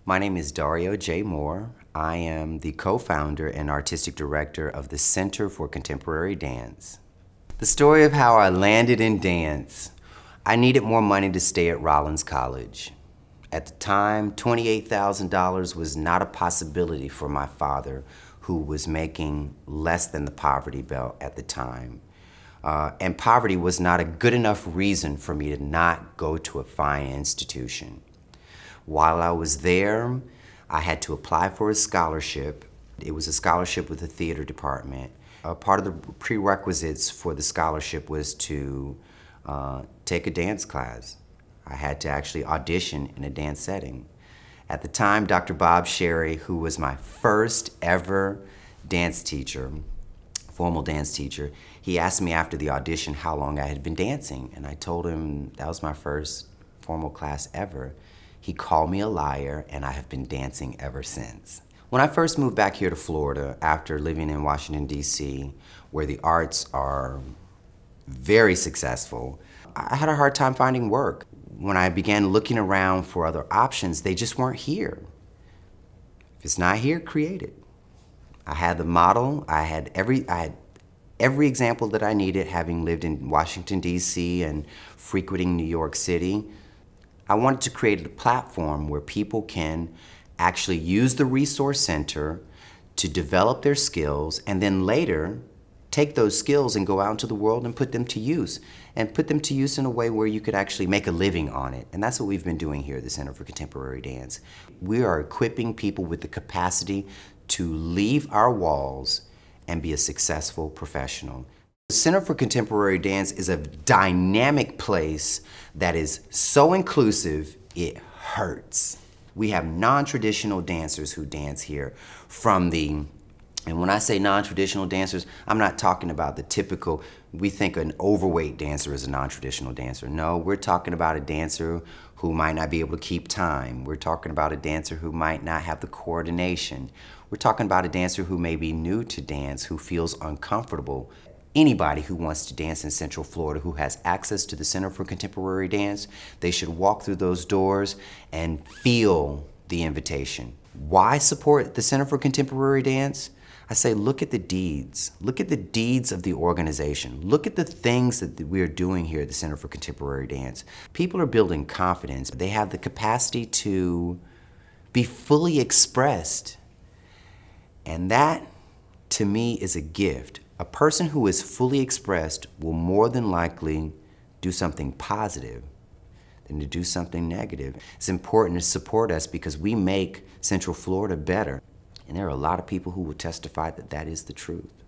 My name is Dario J. I am the co-founder and artistic director of the Center for Contemporary Dance. The story of how I landed in dance. I needed more money to stay at Rollins College. At the time, $28,000 was not a possibility for my father, who was making less than the poverty belt at the time. And poverty was not a good enough reason for me to not go to a fine institution. While I was there, I had to apply for a scholarship. It was a scholarship with the theater department. Part of the prerequisites for the scholarship was to take a dance class. I had to actually audition in a dance setting. At the time, Dr. Bob Sherry, who was my first ever dance teacher, formal dance teacher, he asked me after the audition how long I had been dancing, and I told him that was my first formal class ever. He called me a liar, and I have been dancing ever since. When I first moved back here to Florida after living in Washington, D.C., where the arts are very successful, I had a hard time finding work. When I began looking around for other options, they just weren't here. If it's not here, create it. I had the model, I had every example that I needed, having lived in Washington, D.C. and frequenting New York City. I wanted to create a platform where people can actually use the Resource Center to develop their skills and then later take those skills and go out into the world and put them to use. And put them to use in a way where you could actually make a living on it. And that's what we've been doing here at the Center for Contemporary Dance. We are equipping people with the capacity to leave our walls and be a successful professional. The Center for Contemporary Dance is a dynamic place that is so inclusive, it hurts. We have non-traditional dancers who dance here and when I say non-traditional dancers, I'm not talking about the typical, we think an overweight dancer is a non-traditional dancer. No, we're talking about a dancer who might not be able to keep time. We're talking about a dancer who might not have the coordination. We're talking about a dancer who may be new to dance, who feels uncomfortable. Anybody who wants to dance in Central Florida who has access to the Center for Contemporary Dance, they should walk through those doors and feel the invitation. Why support the Center for Contemporary Dance? I say, look at the deeds. Look at the deeds of the organization. Look at the things that we're doing here at the Center for Contemporary Dance. People are building confidence. They have the capacity to be fully expressed. And that, to me, is a gift. A person who is fully expressed will more than likely do something positive than to do something negative. It's important to support us because we make Central Florida better. And there are a lot of people who will testify that that is the truth.